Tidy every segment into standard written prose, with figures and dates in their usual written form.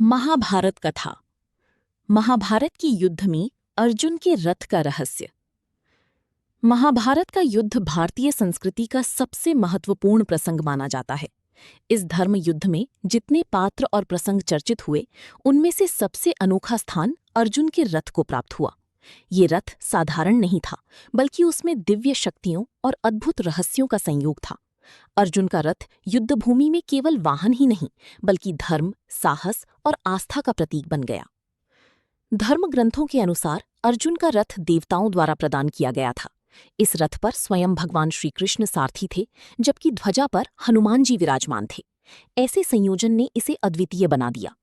महाभारत कथा। महाभारत के युद्ध में अर्जुन के रथ का रहस्य। महाभारत का युद्ध भारतीय संस्कृति का सबसे महत्वपूर्ण प्रसंग माना जाता है। इस धर्म युद्ध में जितने पात्र और प्रसंग चर्चित हुए, उनमें से सबसे अनोखा स्थान अर्जुन के रथ को प्राप्त हुआ। ये रथ साधारण नहीं था, बल्कि उसमें दिव्य शक्तियों और अद्भुत रहस्यों का संयोग था। अर्जुन का रथ युद्धभूमि में केवल वाहन ही नहीं, बल्कि धर्म, साहस और आस्था का प्रतीक बन गया। धर्म ग्रंथों के अनुसार अर्जुन का रथ देवताओं द्वारा प्रदान किया गया था। इस रथ पर स्वयं भगवान श्री कृष्ण सारथी थे, जबकि ध्वजा पर हनुमान जी विराजमान थे। ऐसे संयोजन ने इसे अद्वितीय बना दिया।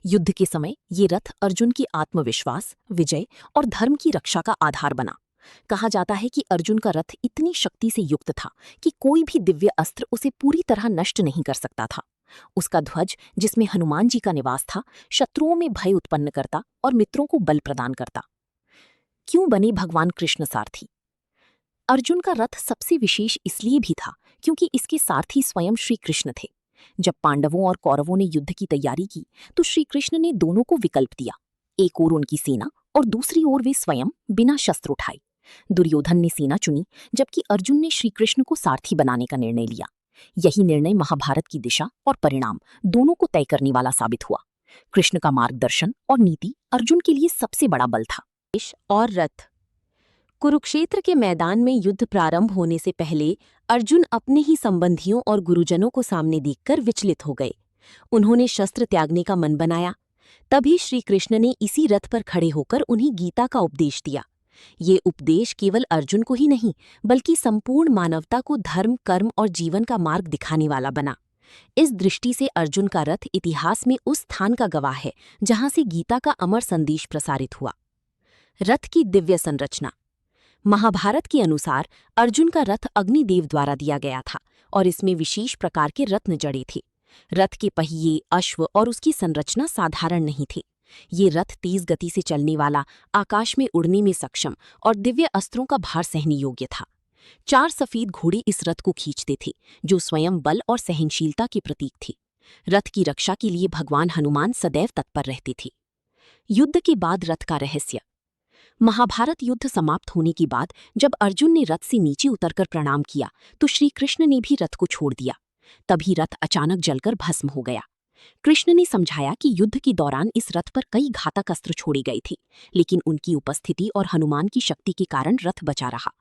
युद्ध के समय ये रथ अर्जुन की आत्मविश्वास, विजय और धर्म की रक्षा का आधार बना। कहा जाता है कि अर्जुन का रथ इतनी शक्ति से युक्त था कि कोई भी दिव्य अस्त्र उसे पूरी तरह नष्ट नहीं कर सकता था। उसका ध्वज, जिसमें हनुमान जी का निवास था, शत्रुओं में भय उत्पन्न करता और मित्रों को बल प्रदान करता। क्यों बने भगवान कृष्ण सारथी? अर्जुन का रथ सबसे विशेष इसलिए भी था क्योंकि इसके सारथी स्वयं श्री कृष्ण थे। जब पांडवों और कौरवों ने युद्ध की तैयारी की, तो श्री कृष्ण ने दोनों को विकल्प दिया। एक ओर उनकी सेना और दूसरी ओर वे स्वयं बिना शस्त्र उठाए। दुर्योधन ने सेना चुनी, जबकि अर्जुन ने श्री कृष्ण को सारथी बनाने का निर्णय लिया। यही निर्णय महाभारत की दिशा और परिणाम दोनों को तय करने वाला साबित हुआ। कृष्ण का मार्गदर्शन और नीति अर्जुन के लिए सबसे बड़ा बल था। और रथ। कुरुक्षेत्र के मैदान में युद्ध प्रारंभ होने से पहले अर्जुन अपने ही संबंधियों और गुरुजनों को सामने देखकर विचलित हो गए। उन्होंने शस्त्र त्यागने का मन बनाया। तभी श्री कृष्ण ने इसी रथ पर खड़े होकर उन्हें गीता का उपदेश दिया। ये उपदेश केवल अर्जुन को ही नहीं, बल्कि संपूर्ण मानवता को धर्म, कर्म और जीवन का मार्ग दिखाने वाला बना। इस दृष्टि से अर्जुन का रथ इतिहास में उस स्थान का गवाह है जहां से गीता का अमर संदेश प्रसारित हुआ। रथ की दिव्य संरचना। महाभारत के अनुसार अर्जुन का रथ अग्निदेव द्वारा दिया गया था और इसमें विशेष प्रकार के रत्न जड़े थे। रथ के पहिए, अश्व और उसकी संरचना साधारण नहीं थे। ये रथ तेज गति से चलने वाला, आकाश में उड़ने में सक्षम और दिव्य अस्त्रों का भार सहने योग्य था। 4 सफेद घोड़े इस रथ को खींचते थे, जो स्वयं बल और सहनशीलता के प्रतीक थे। रथ की रक्षा के लिए भगवान हनुमान सदैव तत्पर रहते थे। युद्ध के बाद रथ का रहस्य। महाभारत युद्ध समाप्त होने के बाद जब अर्जुन ने रथ से नीचे उतरकर प्रणाम किया, तो श्री कृष्ण ने भी रथ को छोड़ दिया। तभी रथ अचानक जलकर भस्म हो गया। कृष्ण ने समझाया कि युद्ध के दौरान इस रथ पर कई घातक अस्त्र छोड़े गए थे, लेकिन उनकी उपस्थिति और हनुमान की शक्ति के कारण रथ बचा रहा।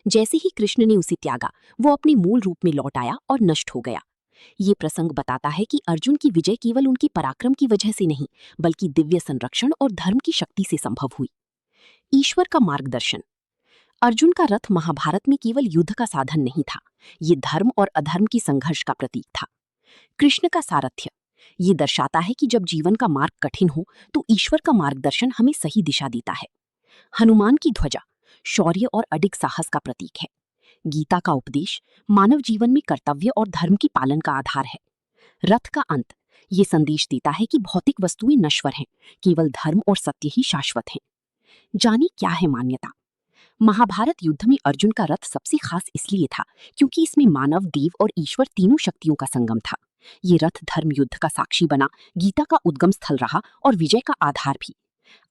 जैसे ही कृष्ण ने उसे त्यागा, वो अपने मूल रूप में लौट आया और नष्ट हो गया। ये प्रसंग बताता है कि अर्जुन की विजय केवल उनके पराक्रम की वजह से नहीं, बल्कि दिव्य संरक्षण और धर्म की शक्ति से संभव हुई। ईश्वर का मार्गदर्शन। अर्जुन का रथ महाभारत में केवल युद्ध का साधन नहीं था, ये धर्म और अधर्म की संघर्ष का प्रतीक था। कृष्ण का सारथ्य। ये दर्शाता है कि जब जीवन का मार्ग कठिन हो, तो ईश्वर का मार्गदर्शन हमें सही दिशा देता है। हनुमान की ध्वजा। शौर्य और अडिग साहस का प्रतीक है। गीता का उपदेश मानव जीवन में कर्तव्य और धर्म की पालन का आधार है। रथ का अंत। ये संदेश देता है कि भौतिक वस्तुएं नश्वर हैं, केवल धर्म और सत्य ही शाश्वत हैं। जानी क्या है मान्यता। महाभारत युद्ध में अर्जुन का रथ सबसे खास इसलिए था क्योंकि इसमें मानव, देव और ईश्वर तीनों शक्तियों का संगम था। ये रथ धर्म युद्ध का साक्षी बना, गीता का उद्गम स्थल रहा और विजय का आधार भी।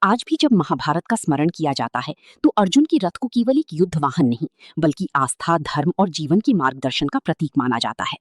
आज भी जब महाभारत का स्मरण किया जाता है, तो अर्जुन के रथ को केवल एक युद्ध वाहन नहीं, बल्कि आस्था, धर्म और जीवन के मार्गदर्शन का प्रतीक माना जाता है।